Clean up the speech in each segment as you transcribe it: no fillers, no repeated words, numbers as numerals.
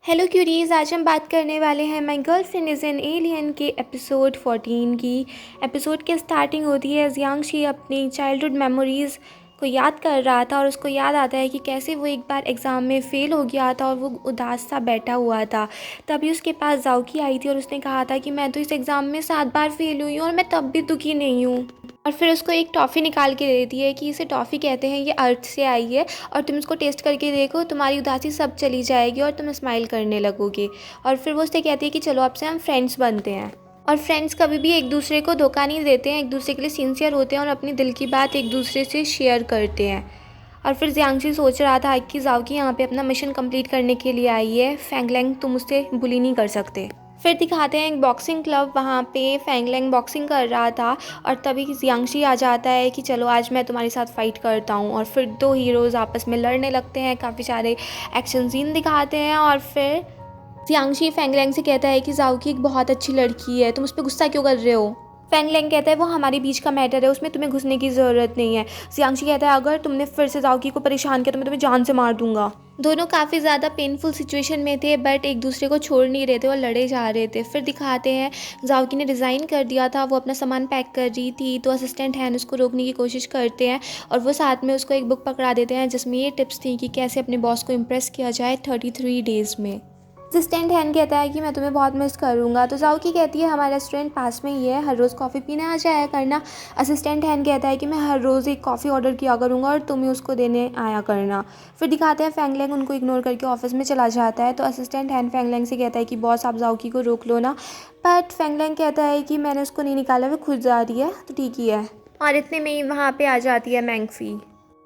Hello curies, आज हम बात करने वाले हैं my girlfriend is an alien के एपिसोड 14 की। एपिसोड की स्टार्टिंग होती है जियांशी अपनी चाइल्डहुड मेमोरीज़ को याद कर रहा था और उसको याद आता है कि कैसे वो एक बार एग्ज़ाम में फ़ेल हो गया था और वो उदास सा बैठा हुआ था। तभी उसके पास जाओकी आई थी और उसने कहा था कि मैं तो इस एग्ज़ाम में 7 बार फ़ेल हुई हूँ और मैं तब भी दुखी नहीं हूँ। और फिर उसको एक टॉफ़ी निकाल के देती है कि इसे टॉफ़ी कहते हैं, ये अर्थ से आई है और तुम इसको टेस्ट करके देखो, तुम्हारी उदासी सब चली जाएगी और तुम स्माइल करने लगोगे। और फिर वो उससे कहती है कि चलो अब से हम फ्रेंड्स बनते हैं। और फ्रेंड्स कभी भी एक दूसरे को धोखा नहीं देते हैं, एक दूसरे के लिए सिंसियर होते हैं और अपनी दिल की बात एक दूसरे से शेयर करते हैं। और फिर जियांशी सोच रहा था कि जाओकी यहाँ पे अपना मिशन कंप्लीट करने के लिए आई है, फैंगलैंग तुम उससे बुली नहीं कर सकते। फिर दिखाते हैं एक बॉक्सिंग क्लब, वहाँ पे फैंगलैंग बॉक्सिंग कर रहा था और तभी जियांशी आ जाता है कि चलो आज मैं तुम्हारे साथ फ़ाइट करता हूँ। और फिर दो हीरोज़ आपस में लड़ने लगते हैं, काफ़ी सारे एक्शन सीन दिखाते हैं। और फिर जियांशी फैंगलैंग से कहता है कि जाओकी एक बहुत अच्छी लड़की है, तुम उस पर गुस्सा क्यों कर रहे हो। फैंगलैंग कहता है वो हमारे बीच का मैटर है, उसमें तुम्हें घुसने की ज़रूरत नहीं है। जियांशी कहता है अगर तुमने फिर से जाओकी को परेशान किया तो मैं तुम्हें जान से मार दूंगा। दोनों काफ़ी ज़्यादा पेनफुल सिचुएशन में थे बट एक दूसरे को छोड़ नहीं रहे थे और लड़े जा रहे थे। फिर दिखाते हैं जाओकी ने रिज़ाइन कर दिया था, वो अपना सामान पैक कर रही थी तो असिस्टेंट हैं उसको रोकने की कोशिश करते हैं और वो साथ में उसको एक बुक पकड़ा देते हैं जिसमें ये टिप्स थी कि कैसे अपने बॉस को इम्प्रेस किया जाए 33 डेज़ में। असिस्टेंट हैन कहता है कि मैं तुम्हें बहुत मिस करूँगा तो जाओकी कहती है हमारा रेस्टोरेंट पास में ही है, हर रोज़ कॉफ़ी पीने आ जाया करना। असिस्टेंट हैन कहता है कि मैं हर रोज़ एक कॉफ़ी ऑर्डर किया करूँगा और तुम्हें उसको देने आया करना। फिर दिखाते हैं फैंगलैंग उनको इग्नोर करके ऑफिस में चला जाता है तो असिस्टेंट हैन फैंगलैंग से कहता है कि बॉस आप जाओकी को रोक लो ना। बट फैंगलैंग कहता है कि मैंने उसको नहीं निकाला, वो खुद जा रही है तो ठीक ही है। और इतने में ही वहाँ पे आ जाती है मैंगफी।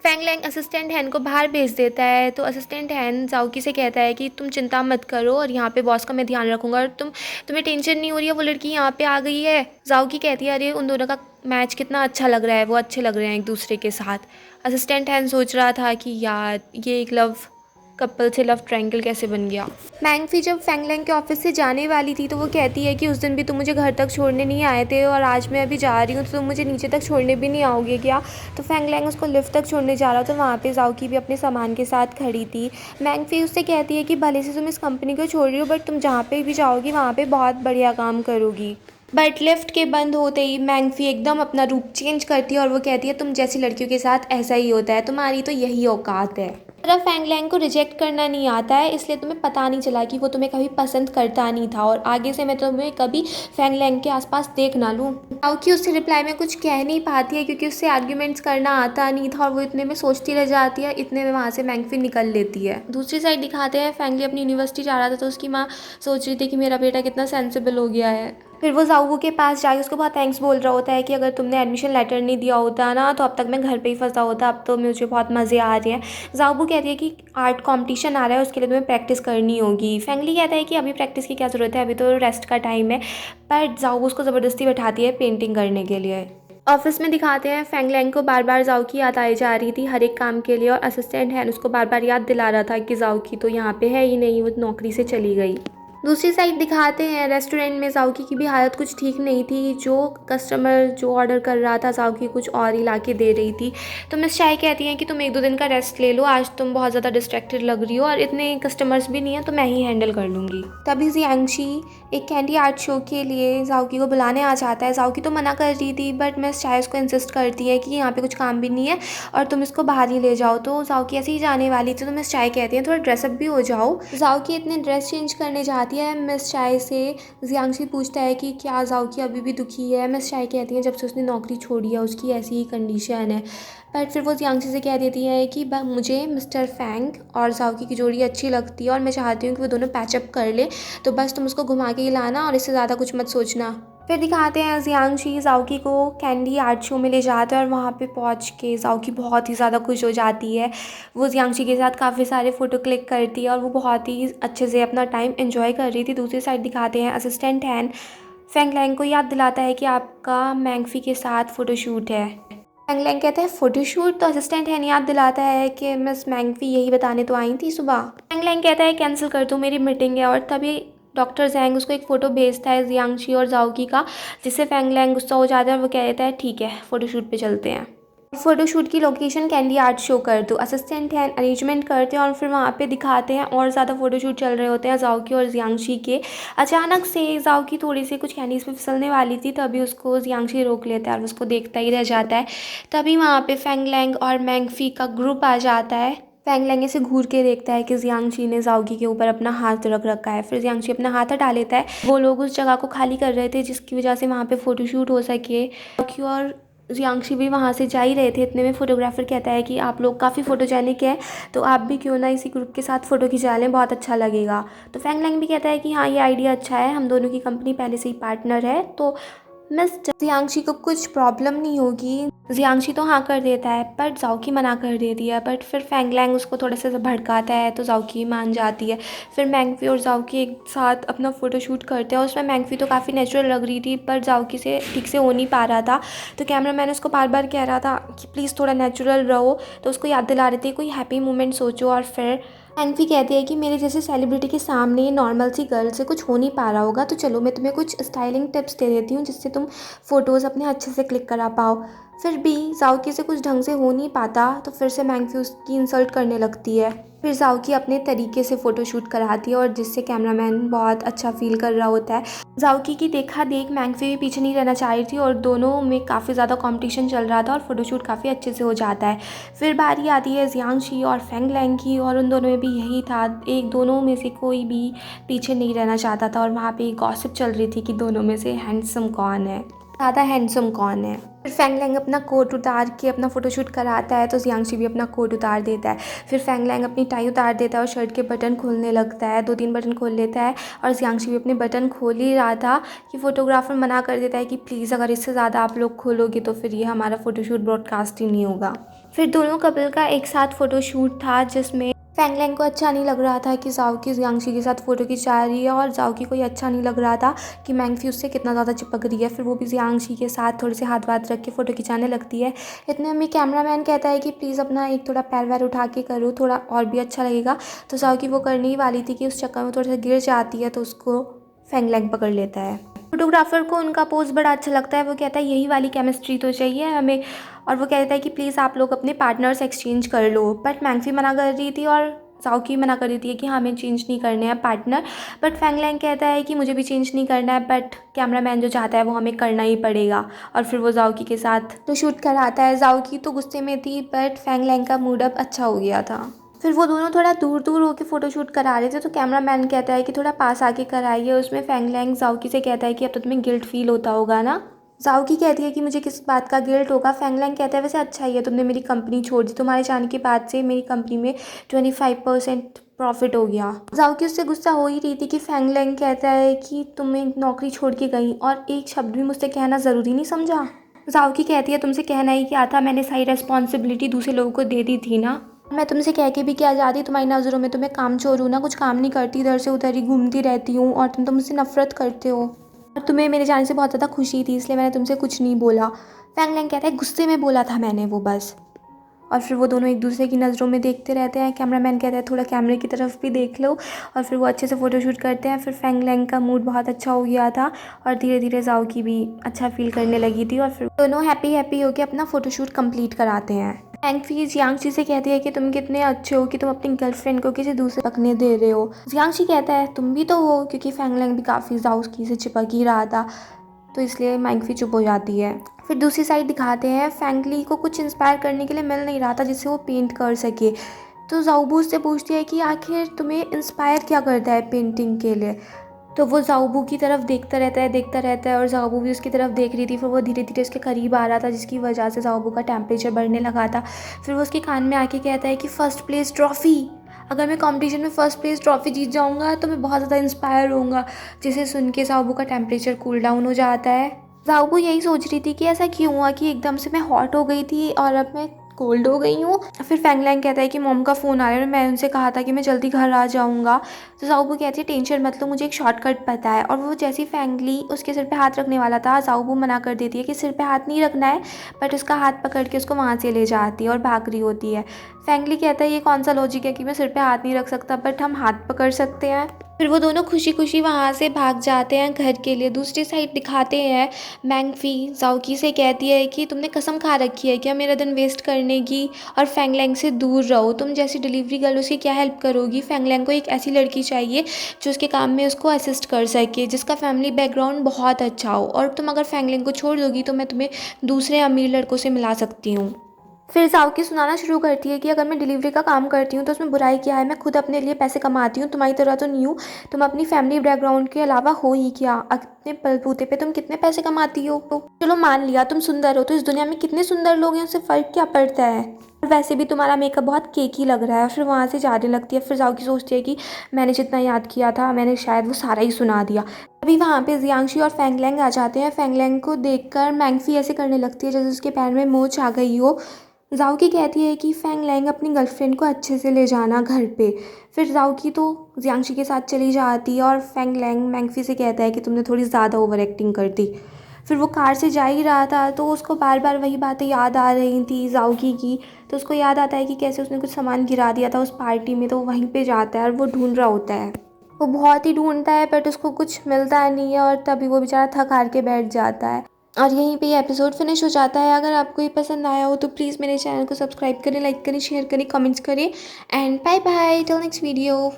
फैंगलैंग असिस्टेंट हैन को बाहर भेज देता है तो असिस्टेंट हैन जाओकी से कहता है कि तुम चिंता मत करो और यहाँ पे बॉस का मैं ध्यान रखूँगा और तुम्हें टेंशन नहीं हो रही है, वो लड़की यहाँ पे आ गई है। जाओकी कहती है अरे उन दोनों का मैच कितना अच्छा लग रहा है, वो अच्छे लग रहे हैं एक दूसरे के साथ। असिस्टेंट हैन सोच रहा था कि यार ये एक लव कपल से लव ट्रायंगल कैसे बन गया। मैंगफी जब फैंगलैंग के ऑफिस से जाने वाली थी तो वो कहती है कि उस दिन भी तुम मुझे घर तक छोड़ने नहीं आए थे और आज मैं अभी जा रही हूँ तो तुम मुझे नीचे तक छोड़ने भी नहीं आओगे क्या। तो फैंगलैंग उसको लिफ्ट तक छोड़ने जा रहा था, वहाँ पे जाओकी भी अपने सामान के साथ खड़ी थी। मैंगफी उससे कहती है कि भले से तुम इस कंपनी को छोड़ रही हो बट तुम जहाँ पे भी जाओगी वहाँ पे बहुत बढ़िया काम करोगी। बट लिफ्ट के बंद होते ही मैंगफी एकदम अपना रूप चेंज करती है और वो कहती है तुम जैसी लड़कियों के साथ ऐसा ही होता है, तुम्हारी तो यही औकात है। तरह फैंगलैंग को रिजेक्ट करना नहीं आता है इसलिए तुम्हें पता नहीं चला कि वो तुम्हें कभी पसंद करता नहीं था और आगे से मैं तुम्हें कभी फैंगलैंग के आसपास देख ना लूँ। जाओकी उससे रिप्लाई में कुछ कह नहीं पाती है क्योंकि उससे आर्ग्यूमेंट्स करना आता नहीं था और वो इतने में सोचती रह जाती है, इतने में वहाँ से मैंगफी निकल लेती है। दूसरी साइड दिखाते हैं फैंगली अपनी यूनिवर्सिटी जा रहा था तो उसकी माँ सोच रही थी कि मेरा बेटा कितना सेंसिबल हो गया है। फिर वो जाओगू के पास जाके उसको बहुत थैंक्स बोल रहा होता है कि अगर तुमने एडमिशन लेटर नहीं दिया होता ना तो अब तक मैं घर पे ही फंसा होता, अब तो मुझे बहुत मज़े आ रहे हैं। जाओगू कहती है कि आर्ट कंपटीशन आ रहा है उसके लिए तुम्हें प्रैक्टिस करनी होगी। फैंगली कहता है कि अभी प्रैक्टिस की क्या ज़रूरत है, अभी तो रेस्ट का टाइम है। पर जाओगू उसको ज़बरदस्ती बैठाती है पेंटिंग करने के लिए। ऑफिस में दिखाते हैं फैंगलैंग को बार बार जाओकी याद आई जा रही थी हर एक काम के लिए और असिस्टेंट है उसको बार बार याद दिला रहा था कि जाओकी तो यहाँ पे है ही नहीं, वो नौकरी से चली गई। दूसरी साइड दिखाते हैं रेस्टोरेंट में जाओकी की भी हालत कुछ ठीक नहीं थी, जो कस्टमर जो ऑर्डर कर रहा था जाओकी कुछ और ही ला के दे रही थी। तो मिस चाय कहती हैं कि तुम 1-2 दिन का रेस्ट ले लो, आज तुम बहुत ज़्यादा डिस्ट्रैक्टेड लग रही हो और इतने कस्टमर्स भी नहीं है तो मैं ही हैंडल कर लूँगी। तभी जियांशी एक कैंडी आर्ट शो के लिए जाओकी को बुलाने आ जाता है। जाओकी तो मना कर रही थी बट मिस चाय उसको इंसिस्ट करती है कि यहाँ पे कुछ काम भी नहीं है और तुम इसको बाहर ही ले जाओ। तो जाओकी ऐसे ही जाने वाली थी तो मिस चाय कहती है थोड़ा ड्रेसअप भी हो जाओ। जाओकी इतने ड्रेस चेंज करने जाती है। मिस चाय से जियांशी पूछता है कि क्या जाओकी अभी भी दुखी है। मिस चाय कहती है जब से उसने नौकरी छोड़ी है उसकी ऐसी ही कंडीशन है। बट फिर वो जियांशी से कह देती है कि मुझे मिस्टर फैंग और जाओकी की जोड़ी अच्छी लगती है और मैं चाहती हूँ कि वो दोनों पैचअप कर ले, तो बस तुम उसको घुमा के ही लाना और इससे ज़्यादा कुछ मत सोचना। फिर दिखाते हैं जियांशी जाओकी को कैंडी आर्ट शो में ले जाते हैं और वहाँ पे पहुँच के जाओकी बहुत ही ज़्यादा खुश हो जाती है। वो जियांशी के साथ काफ़ी सारे फ़ोटो क्लिक करती है और वो बहुत ही अच्छे से अपना टाइम एंजॉय कर रही थी। दूसरी साइड दिखाते हैं असिस्टेंट हैन फैंगलैंग को याद दिलाता है कि आपका मैंगफी के साथ फ़ोटोशूट है। फैंगलैंग कहता है फ़ोटोशूट, तो असिस्टेंट हैन याद दिलाता है कि मिस मैंगफी यही बताने तो आई थी सुबह। फैंगलैंग कहता है कैंसिल कर दूँ, मेरी मीटिंग है। और तभी डॉक्टर जैंग उसको एक फ़ोटो भेजता है जियांशी और जाओकी का, जिससे फैंगलैंग गुस्सा हो जाता है और वो कहता है ठीक है फ़ोटोशूट पे चलते हैं। फ़ोटोशूट की लोकेशन कैंडी आर्ट शो कर दो। असिस्टेंट हैं, अरेंजमेंट करते हैं और फिर वहाँ पे दिखाते हैं और ज़्यादा फ़ोटोशूट चल रहे होते हैं ज़ाओकी और जियांगशी के। अचानक से ज़ाओकी थोड़ी सी कुछ कैंडीज़ में फिसलने वाली थी, तभी उसको जियांगशी रोक लेता है और उसको देखता ही रह जाता है। तभी वहाँ पे फेंग लैंग और मैंगफी का ग्रुप आ जाता है। फेंग लैंग ऐसे घूर के देखता है कि जियांगशी ने ज़ाओकी के ऊपर अपना हाथ रख रखा है। फिर जियांगशी अपना हाथ हटा लेता है। वो लोग उस जगह को खाली कर रहे थे जिसकी वजह से वहाँ पे फ़ोटोशूट हो सके। ज़ाओकी और जियांगशी भी वहाँ से जा ही रहे थे, इतने में फोटोग्राफर कहता है कि आप लोग काफ़ी फ़ोटोजेनिक हैं, तो आप भी क्यों ना इसी ग्रुप के साथ फ़ोटो खिंचा लें, बहुत अच्छा लगेगा। तो फेंग लैंग भी कहता है कि हाँ, ये आइडिया अच्छा है, हम दोनों की कंपनी पहले से ही पार्टनर है, तो मिस जियांगशी को कुछ प्रॉब्लम नहीं होगी। जियांगशी तो हाँ कर देता है, पर ज़ाओकी मना कर देती है। बट फिर फेंग लैंग उसको थोड़ा सा भड़काता है, तो ज़ाओकी मान जाती है। फिर मैंगफी और ज़ाओकी एक साथ अपना फ़ोटोशूट करते हैं। उसमें मैंगफी तो काफ़ी नेचुरल लग रही थी, पर ज़ाओकी से ठीक से हो नहीं पा रहा था। तो कैमरा मैन उसको बार बार कह रहा था कि प्लीज़ थोड़ा नेचुरल रहो, तो उसको याद दिला रहे थे कोई हैप्पी मोमेंट सोचो। और फिर मैंगफी कहती है कि मेरे जैसे सेलिब्रिटी के सामने नॉर्मल सी गर्ल से कुछ हो नहीं पा रहा होगा, तो चलो मैं तुम्हें कुछ स्टाइलिंग टिप्स दे देती हूँ जिससे तुम फ़ोटोज़ अपने अच्छे से क्लिक करा पाओ। फिर भी ज़ाओकी से कुछ ढंग से हो नहीं पाता, तो फिर से मैंगफी उसकी इंसल्ट करने लगती है। फिर ज़ाओकी अपने तरीके से फ़ोटोशूट कराती है और जिससे कैमरामैन बहुत अच्छा फील कर रहा होता है। ज़ाओकी की देखा देख मैंगफी भी पीछे नहीं रहना चाह रही थी और दोनों में काफ़ी ज़्यादा कंपटीशन चल रहा था और फ़ोटोशूट काफ़ी अच्छे से हो जाता है। फिर बारी आती है जियांगशी और फेंग लैंग की, और उन दोनों में भी यही था, एक दोनों में से कोई भी पीछे नहीं रहना चाहता था। और वहाँ पे गॉसिप चल रही थी कि दोनों में से हैंडसम कौन है, ज़्यादा हैंडसम कौन है। फिर फेंग लैंग अपना कोट उतार के अपना फ़ोटोशूट कराता है, तो जियांगशी भी अपना कोट उतार देता है। फिर फेंग लैंग अपनी टाई उतार देता है और शर्ट के बटन खोलने लगता है, 2-3 बटन खोल लेता है। और जियांगशी भी अपने बटन खोल ही रहा था कि फ़ोटोग्राफर मना कर देता है कि प्लीज़ अगर इससे ज़्यादा आप लोग खोलोगे तो फिर ये हमारा फ़ोटोशूट ब्रॉडकास्ट ही नहीं होगा। फिर दोनों कपल का एक साथ फ़ोटोशूट था जिसमें फेंग लैंग को अच्छा नहीं लग रहा था कि ज़ाओकी जियांगशी के साथ फ़ोटो खिंचा रही है, और ज़ाओकी को ये अच्छा नहीं लग रहा था कि मैंगफी उससे कितना ज़्यादा चिपक रही है। फिर वो भी जियांगशी के साथ थोड़े से हाथ वाथ रख के फ़ोटो खिंचाने लगती है। इतने में कैमरामैन कहता है कि प्लीज़ अपना एक थोड़ा पैर वैर उठा के करो, थोड़ा और भी अच्छा लगेगा। तो ज़ाओकी वो करने ही वाली थी कि उस चक्कर में थोड़ा सा गिर जाती है, तो उसको फेंग लैंग पकड़ लेता है। फोटोग्राफर को उनका पोज़ बड़ा अच्छा लगता है, वो कहता है यही वाली केमिस्ट्री तो चाहिए हमें। और वो कहता है कि प्लीज़ आप लोग अपने पार्टनर्स एक्सचेंज कर लो। बट मैंगफी मना कर रही थी और ज़ाओकी मना कर देती है कि हमें चेंज नहीं करने हैं पार्टनर। बट फेंग लैंग कहता है कि मुझे भी चेंज नहीं करना है, बट कैमरामैन जो चाहता है वो हमें करना ही पड़ेगा। और फिर वो ज़ाओकी के साथ तो शूट कराता है। ज़ाओकी तो गुस्से में थी, बट फेंग लैंग का मूड अब अच्छा हो गया था। फिर वो दोनों थोड़ा दूर दूर होकर फ़ोटोशूट करा रहे थे, तो कैमरामैन कहता है कि थोड़ा पास आके कराइए। उसमें फेंग लैंग ज़ाओकी से कहता है कि अब तो तुम्हें गिल्ट फील होता होगा ना। ज़ाओकी कहती है कि मुझे किस बात का गिल्ट होगा। फेंग लैंग कहता है वैसे अच्छा ही है तुमने मेरी कंपनी छोड़ दी, तुम्हारे जाने के बाद से मेरी कंपनी में 25% प्रॉफिट हो गया। ज़ाओकी उससे गुस्सा हो ही रही थी कि फेंग लैंग कहता है कि तुम्हें नौकरी छोड़ के गई और एक शब्द भी मुझसे कहना ज़रूरी नहीं समझा। ज़ाओकी कहती है तुमसे कहना ही क्या था, मैंने सारी रेस्पॉन्सिबिलिटी दूसरे लोगों को दे दी थी ना। मैं तुमसे कह के भी क्या जाती, तुम्हारी नज़रों में तो मैं कामचोर हूँ ना, कुछ काम नहीं करती, इधर से उधर ही घूमती रहती हूँ और तुम तो मुझसे नफरत करते हो। और तुम्हें मेरे जाने से बहुत ज़्यादा खुशी थी, इसलिए मैंने तुमसे कुछ नहीं बोला। फेंग लैंग कहता है गुस्से में बोला था मैंने वो बस। और फिर वो दोनों एक दूसरे की नज़रों में देखते रहते हैं। कैमरामैन कहता है थोड़ा कैमरे की तरफ भी देख लो। और फिर वो अच्छे से फ़ोटोशूट करते हैं। फिर फेंग लैंग का मूड बहुत अच्छा हो गया था और धीरे धीरे ज़ाओकी भी अच्छा फील करने लगी थी। और फिर दोनों हैप्पी हैप्पी होकर अपना फ़ोटोशूट कंप्लीट कराते हैं। मैंगफी जियांगशी से कहती है कि तुम कितने अच्छे हो कि तुम अपनी गर्लफ्रेंड को किसी दूसरे रखने दे रहे हो। जियांगशी कहता है तुम भी तो हो, क्योंकि फेंग लैंग भी काफ़ी ज़ाओकी से चिपक ही रहा था, तो इसलिए मैंगफी चुप हो जाती है। फिर दूसरी साइड दिखाते हैं फेंग ली को कुछ इंस्पायर करने के लिए मिल नहीं रहा था जिससे वो पेंट कर सके। तो ज़ाओबू उससे पूछती है कि आखिर तुम्हें इंस्पायर क्या करता है पेंटिंग के लिए। तो वो ज़ाओबू की तरफ देखता रहता है और ज़ाओबू भी उसकी तरफ देख रही थी। फिर वो धीरे धीरे उसके करीब आ रहा था जिसकी वजह से ज़ाओबू का टेम्परेचर बढ़ने लगा था। फिर वो उसके कान में आके कहता है कि फ़र्स्ट प्लेस ट्रॉफ़ी, अगर मैं कंपटीशन में फ़र्स्ट प्लेस ट्रॉफ़ी जीत जाऊंगा तो मैं बहुत ज़्यादा इंस्पायर होऊंगा। जिसे सुन के ज़ाओबू का टेम्परेचर कूल डाउन हो जाता है। ज़ाओबू यही सोच रही थी कि ऐसा क्यों हुआ कि एकदम से मैं हॉट हो गई थी और अब मैं कोल्ड हो गई हूँ। फिर फेंग लैंग कहता है कि मॉम का फ़ोन आ रहा है और मैं उनसे कहा था कि मैं जल्दी घर आ जाऊँगा। तो ज़ाओबू कहती है टेंशन मत लो, मुझे एक शॉर्टकट पता है। और वो जैसी फेंग ली उसके सिर पे हाथ रखने वाला था, ज़ाओबू मना कर देती है कि सिर पे हाथ नहीं रखना है, बट उसका हाथ पकड़ के उसको वहाँ से ले जाती है और भाग रही होती है। फेंग ली कहता है ये कौन सा लॉजिक है कि मैं सिर पे हाथ नहीं रख सकता बट हम हाथ पकड़ सकते हैं। फिर वो दोनों खुशी खुशी वहाँ से भाग जाते हैं घर के लिए। दूसरी साइड दिखाते हैं मैंगफी जाओकी से कहती है कि तुमने कसम खा रखी है क्या मेरा दिन वेस्ट करने की, और फैंगलैंग से दूर रहो। तुम जैसी डिलीवरी गर्ल उसकी क्या हेल्प करोगी। फैंगलैंग को एक ऐसी लड़की चाहिए जो उसके काम में उसको असिस्ट कर सके, जिसका फैमिली बैकग्राउंड बहुत अच्छा हो, और तुम अगर फैंगलैंग को छोड़ दोगी तो मैं तुम्हें दूसरे अमीर लड़कों से मिला सकती हूँ। फिर जाओकी सुनाना शुरू करती है कि अगर मैं डिलीवरी का काम करती हूँ तो उसमें बुराई क्या है, मैं खुद अपने लिए पैसे कमाती हूँ, तुम्हारी तरह तो नहीं हूँ। तुम अपनी फैमिली बैकग्राउंड के अलावा हो ही क्या, अपने बलबूते पे तुम कितने पैसे कमाती हो। चलो मान लिया तुम सुंदर हो, तो इस दुनिया में कितने सुंदर लोग हैं, उससे फ़र्क क्या पड़ता है। और वैसे भी तुम्हारा मेकअप बहुत केकी लग रहा है। फिर वहाँ से जाने लगती है। फिर जाओकी सोचती है कि मैंने जितना याद किया था मैंने शायद वो सारा ही सुना दिया। अभी वहाँ पे जियांगशी और फैंगलैंग आ जाते हैं। फैंगलैंग को देखकर मैंगफी ऐसे करने लगती है जैसे उसके पैर में मोच आ गई हो। जाओकी कहती है कि फैंगलैंग अपनी गर्लफ्रेंड को अच्छे से ले जाना घर पे। फिर जाओकी तो जियांगशी के साथ चली जाती है और फैंगलैंग मैंगफी से कहता है कि तुमने थोड़ी ज़्यादा ओवर एक्टिंग कर दी। फिर वो कार से जा ही रहा था तो उसको बार बार वही बातें याद आ रही थी जाओकी की। तो उसको याद आता है कि कैसे उसने कुछ सामान गिरा दिया था उस पार्टी में। तो वहीं पे जाता है और वो ढूंढ रहा होता है। वो बहुत ही ढूंढता है बट उसको कुछ मिलता नहीं है, और तभी वो बेचारा थक हार के बैठ जाता है। और यहीं पे ये एपिसोड फिनिश हो जाता है। अगर आपको ये पसंद आया हो तो प्लीज़ मेरे चैनल को सब्सक्राइब करें, लाइक करें, शेयर करें, कमेंट्स करें। And bye bye till next video.